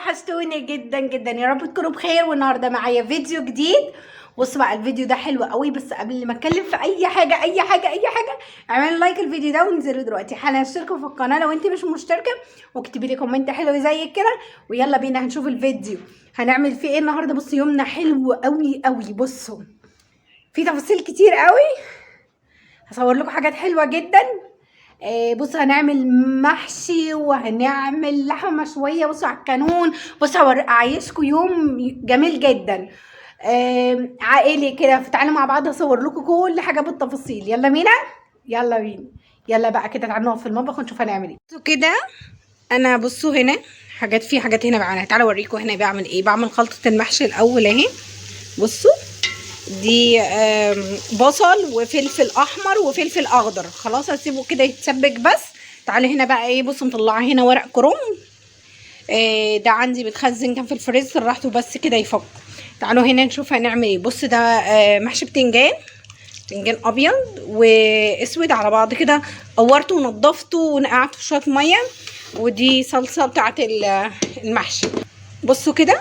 وحشتوني جدا جدا، يا رب تكونوا بخير. والنهارده معايا فيديو جديد. بصوا بقى الفيديو ده حلو قوي، بس قبل ما اتكلم في اي حاجه اعملوا لايك الفيديو ده وانزلوا دلوقتي حالا اشتركوا في القناه لو انت مش مشتركه، واكتبي لي كومنت حلو زي كده. ويلا بينا هنشوف الفيديو هنعمل فيه ايه النهارده. بصوا يومنا حلو قوي قوي، بصوا في تفاصيل كتير قوي، هصور لكم حاجات حلوه جدا. بصوا هنعمل محشي وهنعمل لحمه مشويه، بصوا على الكانون. بصوا اعيشكم يوم جميل جدا عائلي كده. فتعالوا مع بعض اصور لكم كل حاجه بالتفاصيل. يلا بينا يلا بينا يلا بقى كده، تعالوا نقف في المطبخ ونشوف هنعمل ايه. بصوا كده انا بصوا هنا حاجات، في حاجات هنا بعملها. تعالوا اوريكم هنا بعمل ايه. بعمل خلطه المحشي الاول اهي. بصوا دي بصل وفلفل احمر وفلفل اخضر. خلاص هسيبه كده يتسبك بس. تعالوا هنا بقى ايه، بصوا مطلعه هنا ورق كرنب. ده عندي بتخزن كان في الفريزر، راحته بس كده يفك. تعالوا هنا نشوف هنعمل ايه. بص ده محشي بتنجان ابيض واسود على بعض كده. قورته ونضفته ونقعته في شويه ميه. ودي صلصه بتاعت المحشي. بصوا كده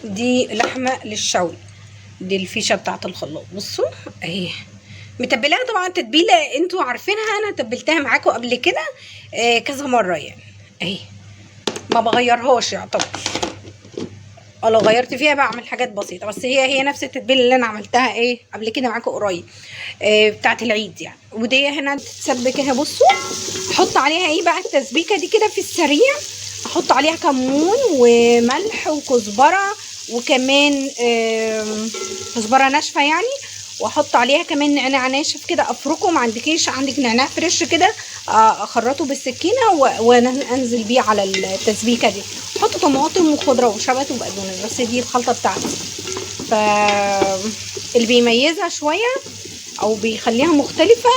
دي لحمه للشوي، دي الفيشه بتاعت الخلاط. بصوا اهي متبلاها طبعا تتبيله انتوا عارفينها، انا تبلتها معاكم قبل كده كذا مره يعني. اهي ما بغيرهاش يعتبر، لو غيرت فيها بعمل حاجات بسيطه، بس هي نفس التتبيله اللي انا عملتها ايه قبل كده معاكم قريب بتاعت العيد يعني. ودي هنا تتسبك اهي. بصوا احط عليها ايه بقى التسبيكه دي كده في السريع. احط عليها كمون وملح وكزبره، وكمان كزبره ناشفه يعني. واحط عليها كمان نعناع ناشف كده افركه. ما عندك نعناع فريش كده اخرطه بالسكينه وانزل بيه على التسبيكه دي. احط طماطم وخضره وشبت وبقدونس. بس دي الخلطه بتاعتي. اللي بيميزها شويه او بيخليها مختلفه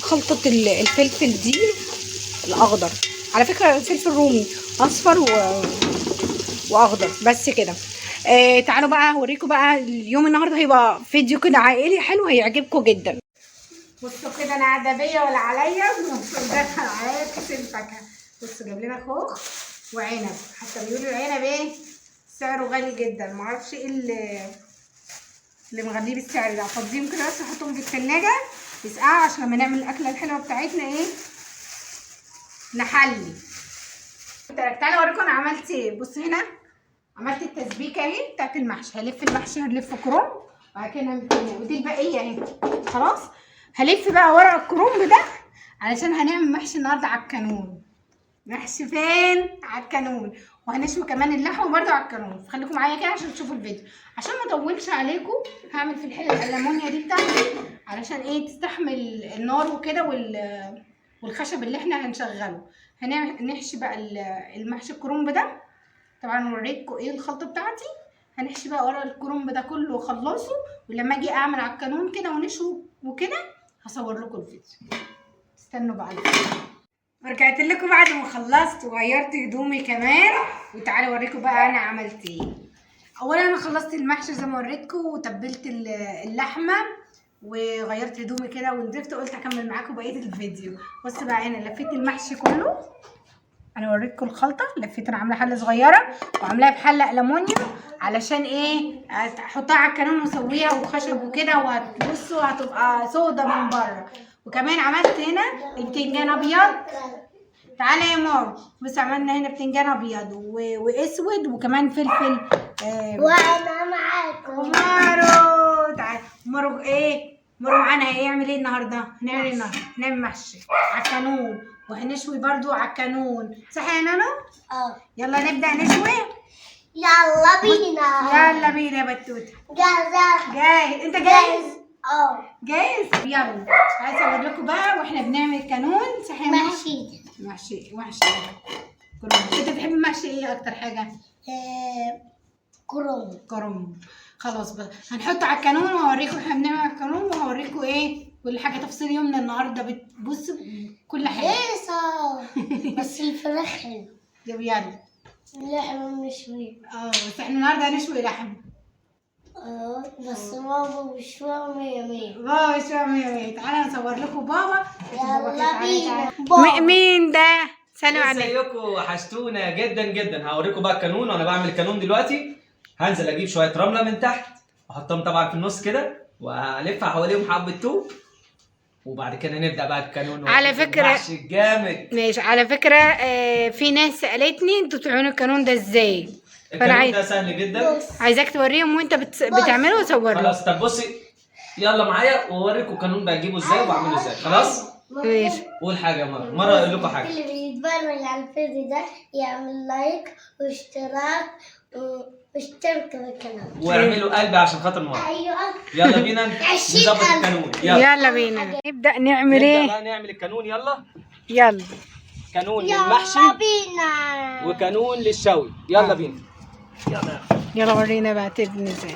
خلطه الفلفل دي الاخضر. على فكره الفلفل رومي اصفر واخضر بس كده. تعالوا بقى هوريكم بقى اليوم النهارده. هيبقى فيديو كده عائلي حلو هيعجبكم جدا. بصوا كده انا قاعده بيا ولا عليا ومفرداتها عليا كيس الفاكهه. بصوا جاب لنا خوخ وعنب، حتى بيقولوا العنب ايه سعره غالي جدا. معرفش ايه اللي مغليه بالسعر ده. فاضيهم كده بس احطهم في الثلاجه يسقعوا عشان لما نعمل الاكله الحلوه بتاعتنا ايه نحلي. تعالوا اوريكم انا عملت ايه. بصوا هنا عملت التسبيكه اهي بتاعت المحشي. هلف المحشي هنلف كرنب وبعد كده نعمل كده. ودي البقيه اهي. خلاص هلف بقى ورق الكرنب ده علشان هنعمل محشي النهارده على الكانون. محشي فين؟ على الكانون. وهنشوي كمان اللحمه برده على الكانون. فخليكم معايا كده عشان تشوفوا الفيديو. عشان ما اطولش عليكم هعمل في الحله الالمونيا دي بتاعتي علشان ايه تستحمل النار وكده والخشب اللي احنا هنشغله. هنحشي بقى المحشي الكرنب ده. طبعا وريتكم ايه الخلطه بتاعتي. هنحشي بقى ورق الكرنب ده كله واخلصه، ولما اجي اعمل على الكانون كده ونشوي وكده هصور لكم الفيديو. استنوا بقى. رجعت لكم بعد ما خلصت وغيرت هدومي كمان. وتعالوا اوريكم بقى انا عملت ايه. اولا انا خلصت المحشي زي ما وريتكم وتبلت اللحمه وغيرت هدومي كده ونزلت، قلت اكمل معاكم بقيه الفيديو. بص بقى انا لفيت المحشي كله. انا وريتكم الخلطه لفيت. انا عامله حله صغيره وعاملاها بحله الومنيوم علشان ايه احطها على الكانون واسويها وخشب وكده. وهتبصوا هتبقى سودا من بره. وكمان عملت هنا البتنجان ابيض. تعالى يا ماما. بص عملنا هنا بتنجان ابيض واسود وكمان فلفل وانا معاكم مارو. تعالى مارو. ايه مارو معانا هيعمل ايه النهارده؟ هنعمل ايه النهارده؟ هنعمل محشي على الكانون وهنشوي برضو على الكانون. صح يا نانو؟ يلا نبدا نشوي. يلا بينا. يلا بينا يا بتوته. جاهزة. جاهز. انت جاهز؟ جاهز. يلا عايزه اقول لكم بقى واحنا بنعمل كانون. صح يا ماما؟ محشي كرنب. انت بتحبي المحشي ايه اكتر حاجه؟ كرنب. كرنب. خلاص بقى هنحطه على الكانون واوريكم احنا بنعمل على الكانون كل حاجه تفصيل يومنا النهارده. بتبص كل حاجه. بس الفراخ حلو. يلا اللحمة مشوية. بس احنا النهارده هنشوي لحم. بس بابا مشوية 100. بابا مشوية 100. تعالى نصور لكم بابا. يلا بينا. مين ده؟ سلام عليكم. ازيكم؟ وحشتونا جدا جدا. هوريكم بقى الكانون وانا بعمل الكانون دلوقتي. هنزل اجيب شويه رمله من تحت واحطهم طبعا في النص كده والفها حواليهم حبه طوب، وبعد كده نبدا بقى الكانون. على فكره جامد. ماشي. على فكره في ناس سالتني انتوا بتعملوا الكانون ده ازاي؟ الكانون ده سهل جدا. عايزاك توريهم وانت بتعمله وصور لهم. خلاص طب بصي يلا معايا واوريكم الكانون بجيبه ازاي وبعمله ازاي. خلاص ماشي. قول حاجه يا مره اقول لكم حاجه. اللي بيتفرج على الفيديو ده يعمل لايك واشتراك واشترك في القناه واعملوا قلب عشان خاطر مره. ايوه يلا بينا نظبط الكانون. يلا بينا نبدا نعمل نبدأ ايه؟ بقى نعمل الكانون. يلا كانون يلا للمحشي بينا. وكانون للشوي. يلا بينا. يلا ورينا بقى تبني ازاي.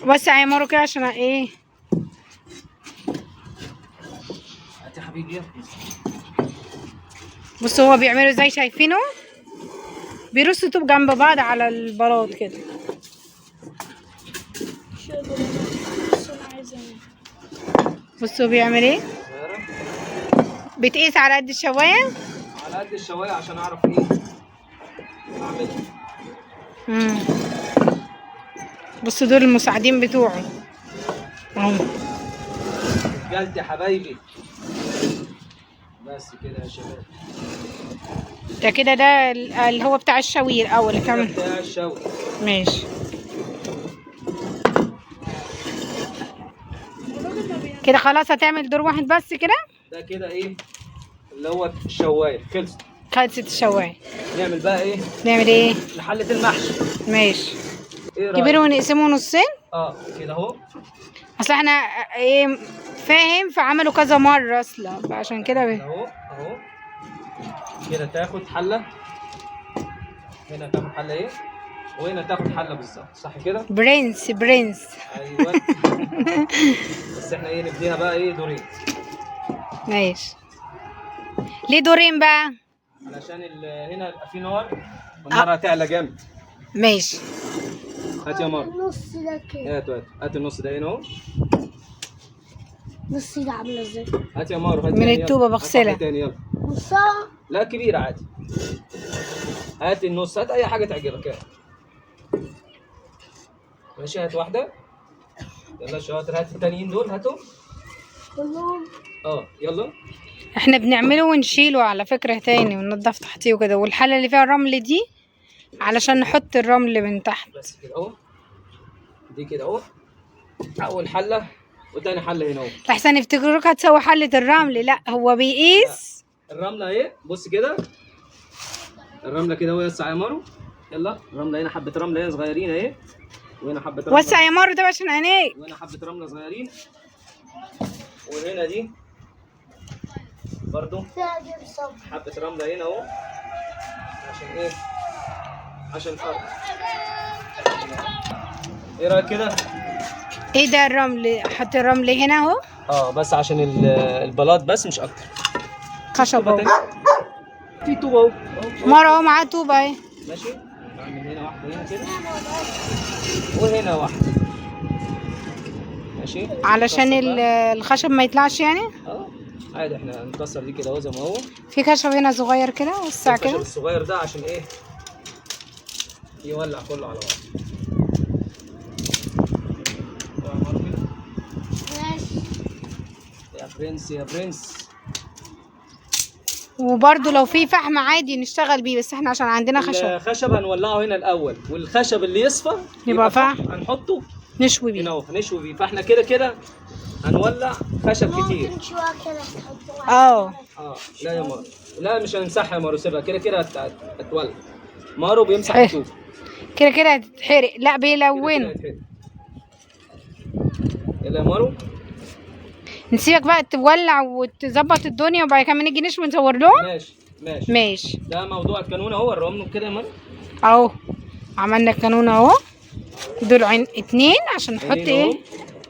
وسع يا مارو كده عشان ايه. هات يا حبيبي. بصوا هو بيعملوا ازاي، شايفينه؟ بيرصوا طوب جنب بعض على البلاط كده. بصوا بيعمل ايه. بتقيس على قد الشوايه. على قد الشوايه عشان اعرف ايه اعمل. بصوا دول المساعدين بتوعه اهو. رجالت يا حبايبي. بس كده يا شباب. ده كده ده اللي هو بتاع الشوي الاول كمان. بتاع الشوي. ماشي كده خلاص. هتعمل دور واحد بس كده. ده كده ايه اللي هو الشوايه خلصت. خلصت الشوايه. نعمل بقى ايه؟ نعمل ايه؟ لحله المحشي. ماشي. ايه رايك؟ كبير ونقسمه نصين. كده اهو. اصل احنا ايه فاهم، فعملوا كذا مره اصلا فعشان كده اهو كده تاخد حله. هنا تاخد حله ايه وهنا تاخد حله بالظبط. صح كده؟ برنس. ايوه. بس احنا ايه نديها بقى ايه دورين. ماشي. ليه دورين بقى؟ علشان هنا يبقى في نار والنار هتعلى جامد. ماشي. هات يا مار. النص ده كده. هات النص ده هنا اهو. نص ده عامله ازاي؟ هات يا مار. من الطوبه بغسلها. تاني يلا. نصها. لا كبيرة عادي. هات النص. هات اي حاجة تعجبك يعني. ماشي. هات واحدة. يلا شاطر. هات التانيين دول هاتهم. كلهم. يلا. احنا بنعمله ونشيله على فكرة تاني وننضف تحتيه وكده. والحلة اللي فيها الرمل دي علشان نحط الرمل من تحت. بس كده اهو. دي كده اهو. اول حلة وتاني حلة هنا اهو. لحسن يفتكروك هتسوي حلة الرمل. لا هو بيقيس. الرملة اهي. بص كده. الرملة كده اهو. وسع يا مارو. يلا الرملة هنا حبة رملة هنا صغيرين اهي. وهنا حبة رملة. وسع يا مارو ده عشان عينيك. وهنا حبة رملة صغيرين. وهنا دي برضو حبة رملة هنا اهو. عشان ايه؟ عشان الارض. ايه رايك كده؟ ايه ده الرمل؟ حط الرمل هنا اهو. بس عشان البلاط بس مش اكتر. خشب اهو. في طوبة اهو. مارو اهو معاه طوبة اهي. ماشي. بعمل هنا واحدة هنا كده. وهنا واحدة. ماشي. علشان الخشب ما يطلعش يعني. عادي احنا هنكسر دي كده اهو زي ما هو. في خشب هنا صغير كده وسع كده. الخشب الصغير ده عشان ايه؟ يولع كله على بعض. يا برنس يا برنس. وبرده لو في فحم عادي نشتغل بيه، بس احنا عشان عندنا خشب. الخشب هنولعه هنا الاول، والخشب اللي يصفى يبقى فحم هنحطه نشوي بيه. هنا اهو هنشوي بيه. فاحنا كده كده هنولع خشب كتير. ممكن شوية كده تحطوها. لا يا مارو. لا مش هنمسحها يا مارو. سيبها كده كده هتولع. مارو بيمسح الطوب. كده كده هتتحرق. لا بيلونه. يلا يا مارو. نسيبك بقى تولع وتظبط الدنيا وبعد كده ما نيجي نشوي ونصور لهم. ماشي. ده موضوع الكانون اهو. وريهم له كده يا مارو. اهو عملنا الكانون اهو. دول عين 2 عشان نحط ايه؟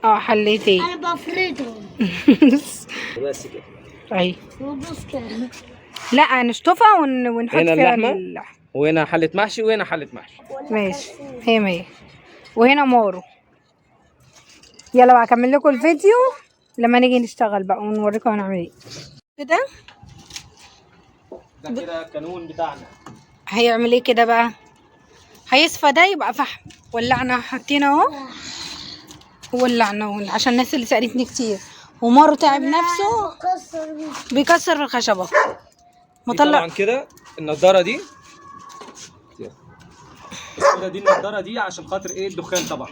حليتين. انا بفردهم بس كده. اهي. وبص كده. لا نشطفها ونحط هنا فيها اللحمة. اللحم. وهنا حلة محشي وهنا حلة محشي. ماشي. هي 100. وهنا مارو. يلا بقى اكمل لكم الفيديو لما نيجي نشتغل بقى ونوريكم هنعمل ايه. كده ده كده الكانون بتاعنا. هيعمل ايه كده بقى؟ هيصفى ده يبقى فحم. ولعنا حطينا اهو. ولعنا اهو عشان الناس اللي سألتني كتير. ومارو تعب نفسه بيكسر الخشبة. طبعا كده النضارة دي دي النضارة دي عشان خاطر ايه؟ الدخان طبعا.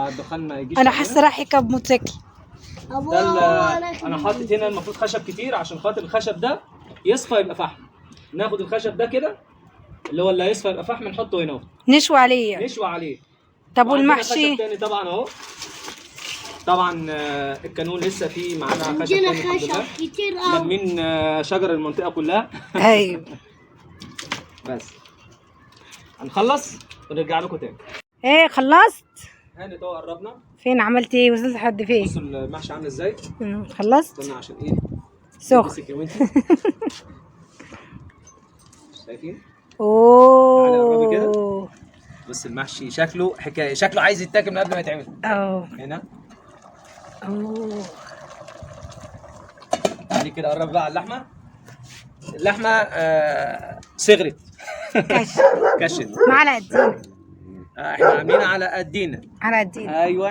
الدخان ما يجيش. انا حاسه رايح يركب موتوسيكل. ده انا حاطط هنا المفروض خشب كتير عشان خاطر الخشب ده يصفى يبقى فحم. ناخد الخشب ده كده اللي هيصفى يبقى فحم نحطه هنا اهو. نشوي عليه يعني. نشوي عليه. طب وعندنا والمحشي؟ خشب تاني طبعا اهو. طبعا الكانون لسه فيه معانا خشب تاني الحمد لله. كتير قوي. لمين شجر المنطقه كلها. ايوه. بس هنخلص ونرجع لكم تاني. ايه خلصت؟ هانت اهو قربنا. فين عملت ايه؟ وصلت لحد فين؟ بصوا المحشي عامل ازاي. خلصت؟ استنى عشان ايه؟ سخن. شايفين؟ اوه. تعالى قربي كده. بص المحشي شكله حكايه، شكله عايز يتاكل من قبل ما يتعمل. هنا. اوه. تعالي كده قرب بقى على اللحمه. اللحمه صغرت. كشت. معلقه قدينا. احنا عاملين على قدينا. على قدينا. ايوه.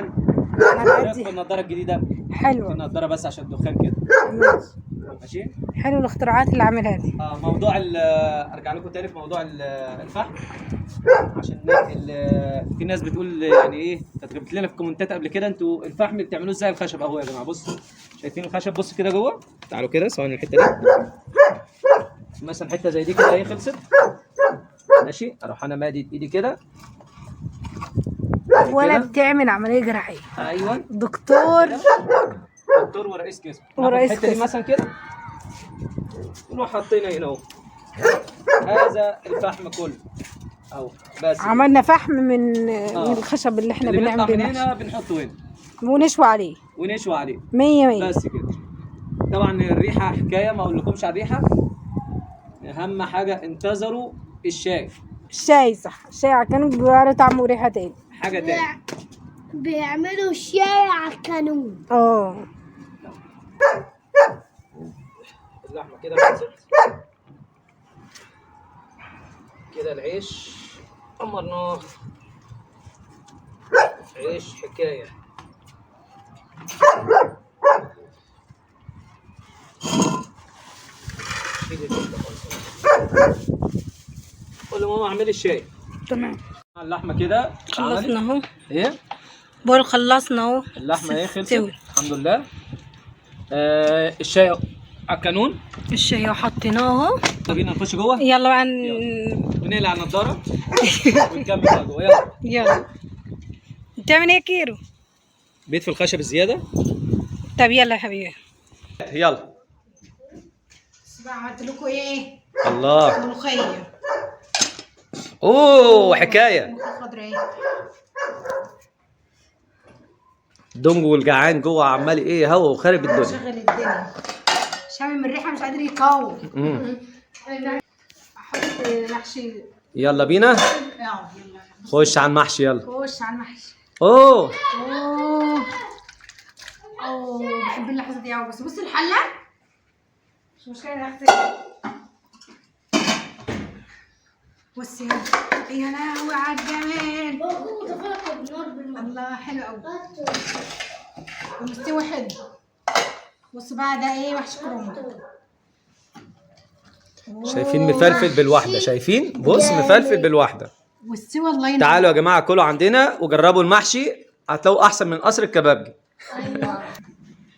على في قدينا. النضاره الجديده. حلوه. النضاره بس عشان الدخان كده. ماشي. حلو الاختراعات اللي عاملها دي. موضوع ارجع لكم تاني في موضوع الفحم. عشان في ناس بتقول يعني ايه، كانت جابت لنا في الكومنتات قبل كده انتوا الفحم بتعملوه ازاي؟ الخشب اهو يا جماعه. بصوا شايفين الخشب؟ بصوا كده جوه. تعالوا كده ثواني الحته دي. مثلا حته زي دي كده اهي خلصت. ماشي. اروح انا مادي ايدي كده. ولا بتعمل عمليه جراحيه. ايوه. دكتور ورئيس قسم. ورئيس الحته دي قسم. مثلا كده نروح حاطينها هنا اهو. هذا الفحم كله اهو. بس عملنا فحم من الخشب اللي احنا اللي بنعمل بيطلع بيه من هنا المحشي. بنحطه هنا ونشوي عليه. ونشوي عليه. 100. بس كده. طبعا الريحه حكايه، ما اقولكمش على الريحه. اهم حاجه انتظروا الشاي. الشاي صح. الشاي كانوا بيغيروا طعم وريحه تاني. حاجه تاني. بيعملوا شاي على الكانون. اللحمه كده خلصت. كده العيش أمرناه. عيش حكايه. قول لماما اعملي الشاي. تمام. اللحمه كده خلصنا اهو. ايه؟ بقول خلصنا اهو. اللحمه ايه خلصت الحمد لله. الشاي على الكانون. الشاي حطيناه اهو. بينا نخش جوه. يلا بقى ونقلع النضاره ونكمل بقى جوه. يلا. يلا. بتعمل ايه يا كيرو؟ بيت في الخشب الزياده. طب يلا يا حبيبي. يلا. بقى عملت لكم ايه؟ الله. ملوخيه. اوه حكايه. خضراء. دونج والجعان جوه عمال ايه هوا وخارب الدنيا. شغل الدنيا. شامم الريحه مش قادر يقاوم. احط محشي. يلا بينا. يلا. خش على المحشي يلا. خش على المحشي. اوه بحب اللحظه دي قوي. بس بص الحله مش مشكله نغسل. بصي يا لهوي على الجمال. الله حلو قوي ومستوي حلو. بصوا بقى ده ايه؟ محشي كرنب. شايفين مفلفل بالواحده؟ شايفين؟ بص مفلفل بالواحده. واستوى الله ينور. تعالوا يا جماعه كلوا عندنا وجربوا المحشي، هتلاقوا احسن من قصر الكبابجي. ايوه.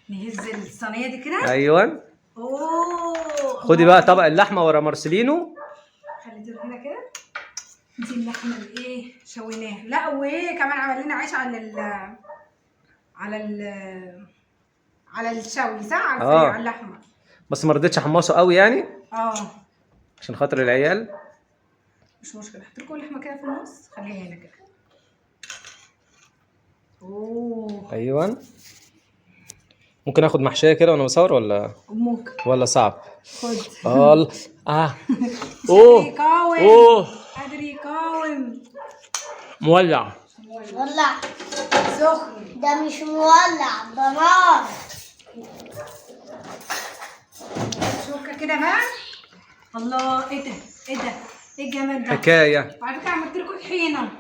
نهز الصينيه دي كده. ايوه. اوه. خدي بقى طبق اللحمه ورا مارسيلينو. خلي دول هنا كده. دي اللحمه اللي ايه شويناها. لا وايه كمان عمل لنا عيش على الشوي صح؟ على اللحمه. بس ما رضيتش احمصه قوي يعني. عشان خاطر العيال. مش مشكله. هحط لكم اللحمه كده في النص. خليها هنا كده. اوه ايوه. ممكن اخد محشيه كده وانا بصور ممكن. ولا صعب؟ خد. اوه يقاوم. اوه قادر يقاوم. مولع. ولع. سخن. ده مش مولع، ده نار. شوكة كده بقى. الله ايه ده؟ ايه ده؟ ايه الجمال ده؟ حكايه وعلى فكرة عملت لكم طحينة.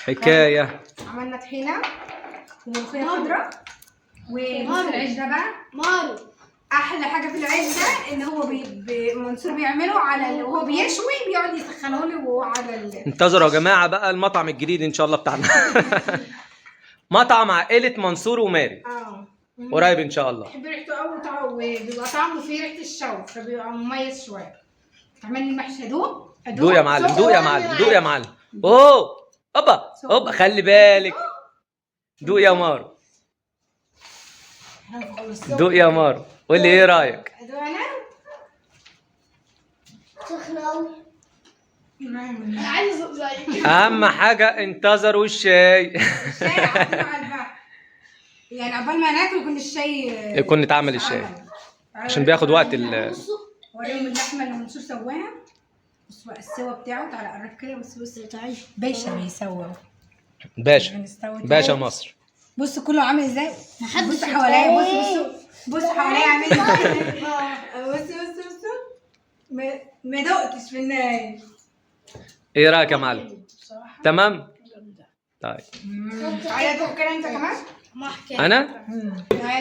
حكايه. عملنا طحينة وملوخية خضراء ونص العيش ده بقى. مارو. احلى حاجه في العيش ده ان هو منصور بيعمله على وهو بيشوي، بيقعد يسخنه لي وهو على انتظروا يا جماعه بقى المطعم الجديد ان شاء الله بتاعنا. مطعم عائله منصور وماري قريب ان شاء الله. بحب ريحته قوي وبيبقى طعمه فيه ريحه الشوي فبيبقى مميز شويه. تعمل لي المحشي دوق دوق يا معلم، دوق يا معلم، دوق يا معلم. اوه اوبا خلي بالك. دوق يا مارو، دوق يا مارو، قول لي ايه رايك؟ ادوق انا. سخن قوي. انا عايز ازق زيك. اهم حاجه انتظروا الشاي. الشاي حاطينه على البحر يعني عقبال ما ناكل يكون الشاي يكون اتعمل الشاي عشان بياخد وقت وريهم اللحمه اللي منصور سواها. بص بقى السوا بتاعه. تعالى قرب كده. بص باشا بيسوى. باشا مصر. بص كله عامل ازاي. بص حواليا. بص حواليا عامل ازاي. بص ما دقتش في النهايه. ايه رايك يا معلم؟ تمام. طيب تعالى دوق كده انت كمان. انا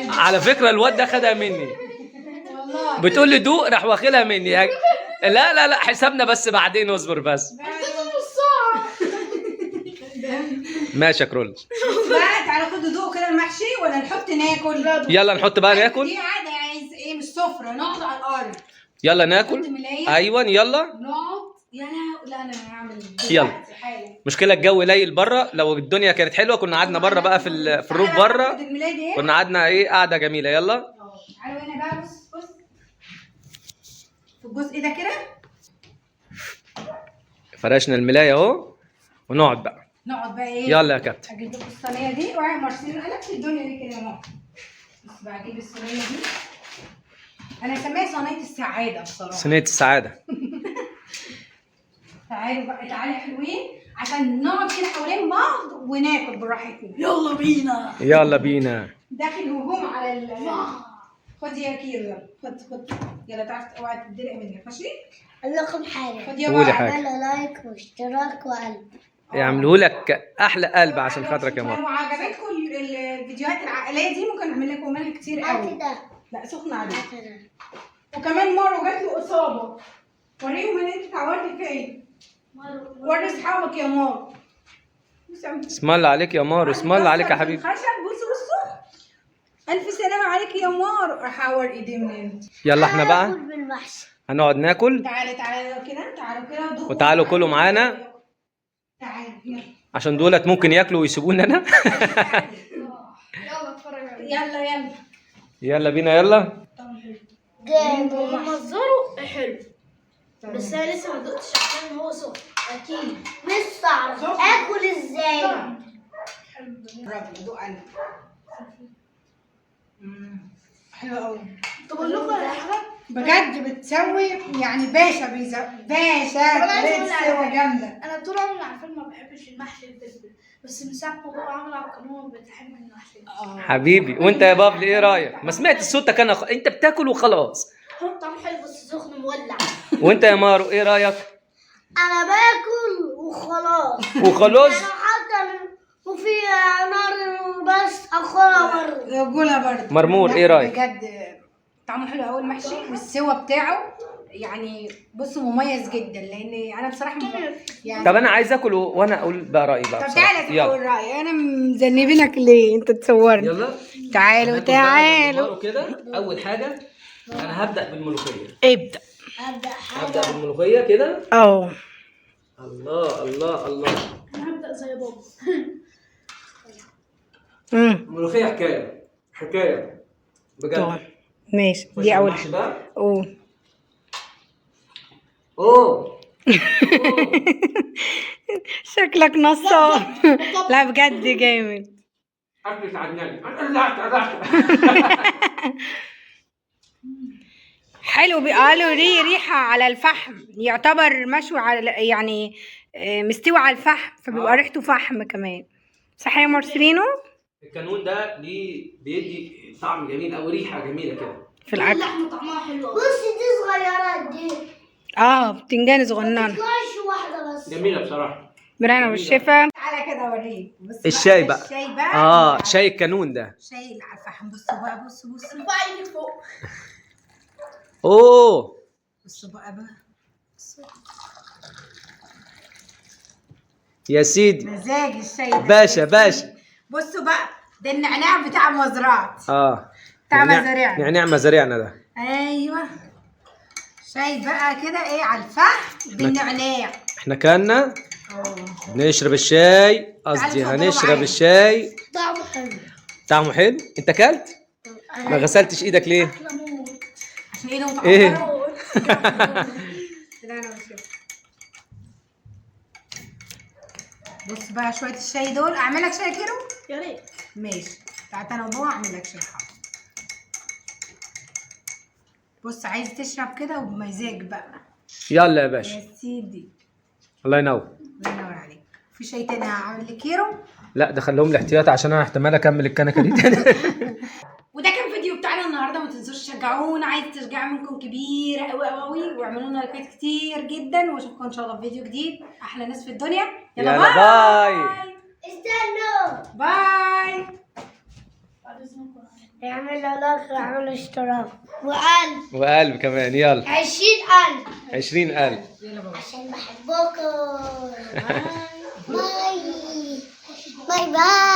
على فكره الواد ده خدها مني. والله بتقول لي دوق راح واخدها مني. لا حسابنا بس بعدين، اصبر بس. ماشي يا كرول. بقى تعالى خدوا دوق كده المحشي ولا نحط ناكل. يلا نحط بقى ناكل. دي عاده يعني ايه مش سفره. نقعد على الارض. يلا ناكل. ايوه يلا نقعد. لا انا هعمل يلا. مشكله الجو قليل بره. لو الدنيا كانت حلوه كنا قعدنا بره بقى في الروف بره. كنا قعدنا ايه قعده جميله. يلا تعالوا هنا بقى. بص في الجزء ده كده فرشنا الملايه اهو ونقعد بقى. نقعد بقى ايه. يلا يا كابتن. اجيب لكم الصينيه دي. وعي مارسيل قالت لي الدنيا دي كده يا ماما. بس بقى اجيب الصينيه دي. انا هسميها صينيه السعاده بصراحه. صينيه السعاده. تعالوا بقى تعالوا حلوين عشان نقعد كده حوالين بعض وناكل براحتنا. يلا بينا. داخل هجوم على خد يا كيرو. يلا خد يلا. تعرف اوعى تتدلق منك. ماشي. اقول لكم حاجه. خد يا قولي بابا. حاجة. اعملوا لايك واشتراك وقلب. يعملوا لك احلى قلب عشان خاطرك يا ماما. لو عجبتكم الفيديوهات العائليه دي ممكن نعمل لكم منها كتير قوي. كده. لا سخنه عليك. وكمان مارو جات له اصابه. وريهم ان انت اتعورت فين. وري اصحابك يا مارو. اسم الله عليك يا مارو. اسم الله عليك يا حبيبي. خشب. بصوا الف سلامه عليك يا مارو. احاور ايدي منين. يلا احنا بقى بالمحشي. هنقعد ناكل. تعالوا كده. تعالوا كده. وتعالوا كلوا معانا. تعالوا يلا. عشان دولت ممكن ياكلوا ويسيبوني انا. يلا اتفرج عليا. يلا يلا بينا يلا. جامد. منظره حلو بس انا لسه ما دقتش عشان هو سخن اكيد. لسه اعرف اكل ازاي. برافو. دوق انا. حلو قوي. طب اقول لكم على حاجه بجد بتسوي يعني باشا باشا. طريقة سوا جامدة. انا طول عمري عارفين ما بحبش المحشي الفلفل بس من ساعه ما بابا عمل على القناه بتحب المحشي. حبيبي وانت يا بابلي ايه رايك؟ ما سمعت صوتك انا انت بتاكل وخلاص. طعم حلو بس سخن مولع. وانت يا مارو ايه رايك؟ انا باكل وخلاص. وخلاص. انا حتى وفي نار بس اخرها برضه. قولها برضه. مرمور ايه رايك؟ بجد طعمه حلو قوي المحشي والسوا بتاعه يعني بصوا مميز جدا. لان انا بصراحه يعني. طب انا عايز اكل وانا اقول بقى رايي بقى. طب تعالى تقول رايي. انا مذنبينك ليه انت تصورني. يلا تعالوا كده. اول حاجه انا هبدا بالملوخيه. ابدا. هبدا بالملوخيه كده. الله انا هبدا زي بابا. ملوخيه حكايه بجد. ماشي. دي اول حاجه. اوه شكلك نصاب. لا بجد جامد. اكلت عدنان رجعت حلو. قالوا لي ريحه على الفحم، يعتبر مشوي على يعني مستوي على الفحم، فبيبقى ريحته فحم كمان. صح يا مارسيلينو؟ الكانون ده ليه بيدي طعم جميل او ريحه جميله كده في الاكل. اللحمه طعمها حلو أوي. بصي دي صغيرة دي، بتنجان صغننه. مطلعش واحدة بس. جميله بصراحه. بالهنا والشفا. تعالى كده اوريك. الشاي بقى. الشاي بقى. شاي الكانون ده. شاي اللي على الفحم. بصوا بقى، بصوا ارفعي ايدك فوق. اوه بصوا بقى. بصوا. يا سيدي مزاج الشاي ده. باشا. بصوا بقى، ده النعناع بتاع مزرعة. بتاع مزارعنا. نعناع مزارعنا ده. ايوه. شاي بقى كده ايه على الفحم بالنعناع. احنا كنا نشرب الشاي، قصدي هنشرب الشاي. طعمه حلو. طعمه حلو. انت اكلت؟ ما غسلتش ايدك ليه؟ عشان ايده متعبرة. ايه؟ بص بقى شوية الشاي دول. اعمل لك شاي كيلو؟ يا ريت. ماشي. تعالى انا وبابا اعمل لك شاي حاضر. بص عايز تشرب كده وبمزاج بقى. يلا يا باشا. يا سيدي. الله ينور. الله ينور عليك. في شاي تاني هعمل لك كيلو؟ لا ده خليهم الاحتياط عشان انا احتمال اكمل الكنكه دي تاني. وده كان فيديو بتاعنا النهارده. ما تنسوش تشجعونا، عايز تشجيع منكم كبير قوي قوي، واعملوا لنا لايكات كتير جدا، واشوفكم ان شاء الله في فيديو جديد. احلى ناس في الدنيا. يلا باي. استنوا. باي. بعد اذنكم. اعملوا لايك واعملوا اشتراك وقلب كمان. يلا 20,000 20,000. يلا باي. عشان بحبكم. باي باي باي.